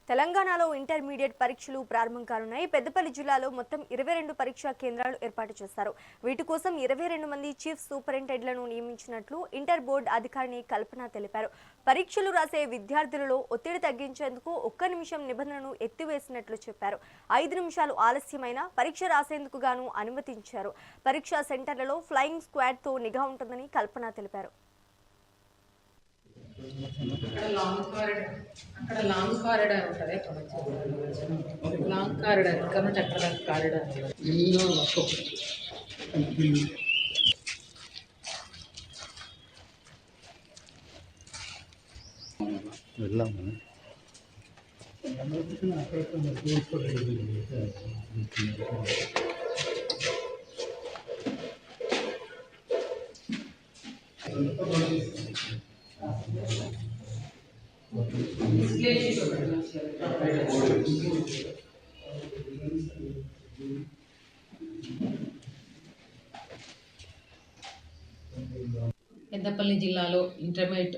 తెలంగాణలో ఇంటర్మీడియట్ పరీక్షలు ప్రారంభం కానున్నాయి. పెద్దపల్లి జిల్లాలో మొత్తం 22 పరీక్షా కేంద్రాలు ఏర్పాటు చేశారు. వీటి కోసం 22 మంది చీఫ్ సూపరింటెండెంట్లను నియమించినట్లు ఇంటర్ బోర్డు అధికారిని కల్పన తెలిపారు. పరీక్షలు రాసే విద్యార్థులలో ఒత్తిడి తగ్గించేందుకు 1 నిమిషం నిబంధనను ఎత్తివేసినట్లు చెప్పారు. 5 నిమిషాలు ఆలస్యమైన పరీక్ష రాసేందుకు గాను అనుమతించారు. పరీక్షా సెంటర్లలో ఫ్లయింగ్ స్క్వాడ్తో నిఘా ఉంటుందని కల్పన తెలిపారు. అక్కడ లాంగ్ కారిడార్ ఉంటుంది. లాంగ్ కారిడార్ ఇక్కడ నుంచి అక్కడ కారిడార్ వెళ్ళాము. పెద్దపల్లి జిల్లాలో ఇంటర్మీడియట్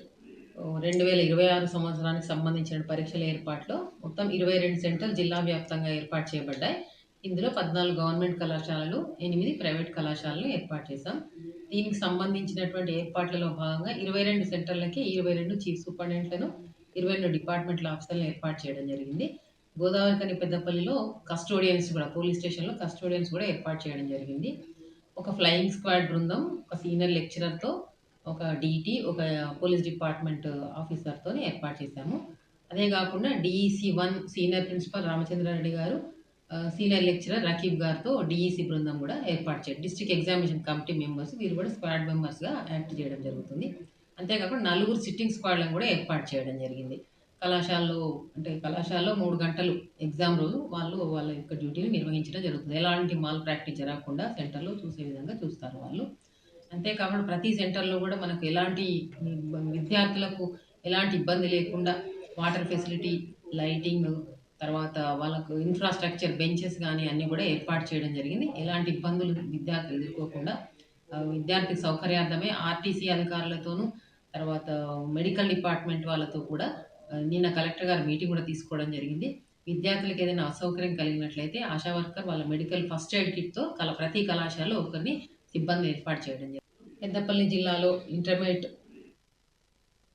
2026 సంవత్సరానికి సంబంధించిన పరీక్షల ఏర్పాట్లో మొత్తం 22 సెంటర్లు జిల్లా వ్యాప్తంగా ఏర్పాటు చేయబడ్డాయి. ఇందులో 14 గవర్నమెంట్ కళాశాలలు, 8 ప్రైవేట్ కళాశాలలు ఏర్పాటు చేశాం. దీనికి సంబంధించినటువంటి ఏర్పాట్లలో భాగంగా 22 సెంటర్లకి 22 చీఫ్ సూపరింటెండెంట్లను, 22 డిపార్ట్మెంట్ల ఆఫీసర్లను ఏర్పాటు చేయడం జరిగింది. గోదావరిఖని పెద్దపల్లిలో కస్టోడియన్స్ కూడా, పోలీస్ స్టేషన్లో కస్టోడియన్స్ కూడా ఏర్పాటు చేయడం జరిగింది. ఒక ఫ్లయింగ్ స్క్వాడ్ బృందం, ఒక సీనియర్ లెక్చరర్తో, ఒక డీటీ, ఒక పోలీస్ డిపార్ట్మెంట్ ఆఫీసర్తో ఏర్పాటు చేశాము. అదే కాకుండా డిఈసి 1 సీనియర్ ప్రిన్సిపల్ రామచంద్రారెడ్డి గారు, సీనియర్ లెక్చరర్ రకీబ్ గారితో డిఈసి బృందం కూడా ఏర్పాటు చేయాలి. డిస్ట్రిక్ట్ ఎగ్జామినేషన్ కమిటీ మెంబర్స్ వీరు కూడా స్క్వాడ్ మెంబర్స్గా యాక్ట్ చేయడం జరుగుతుంది. అంతేకాకుండా 4 సిట్టింగ్ స్క్వాడ్లను కూడా ఏర్పాటు చేయడం జరిగింది. కళాశాలలో 3 గంటలు ఎగ్జామ్ రోజు వాళ్ళ యొక్క డ్యూటీని నిర్వహించడం జరుగుతుంది. ఎలాంటి మాల్ ప్రాక్టీస్ జరగకుండా సెంటర్లో చూసే విధంగా చూస్తారు వాళ్ళు. అంతేకాకుండా ప్రతి సెంటర్లో కూడా మనకు ఎలాంటి విద్యార్థులకు ఎలాంటి ఇబ్బంది లేకుండా వాటర్ ఫెసిలిటీ, లైటింగ్, తర్వాత వాళ్ళకు ఇన్ఫ్రాస్ట్రక్చర్, బెంచెస్ కానీ అన్నీ కూడా ఏర్పాటు చేయడం జరిగింది. ఎలాంటి ఇబ్బందులు విద్యార్థులు ఎదుర్కోకుండా విద్యార్థి సౌకర్యార్థమే ఆర్టీసీ అధికారులతోనూ, తర్వాత మెడికల్ డిపార్ట్మెంట్ వాళ్ళతో కూడా నిన్న కలెక్టర్ గారు మీటింగ్ కూడా తీసుకోవడం జరిగింది. విద్యార్థులకు ఏదైనా అసౌకర్యం కలిగినట్లయితే ఆశా వర్కర్ వాళ్ళ మెడికల్ ఫస్ట్ ఎయిడ్ కిట్తో ప్రతి కళాశాలలో ఒకరిని సిబ్బంది ఏర్పాటు చేయడం జరిగింది. పెద్దపల్లి జిల్లాలో ఇంటర్మీడియట్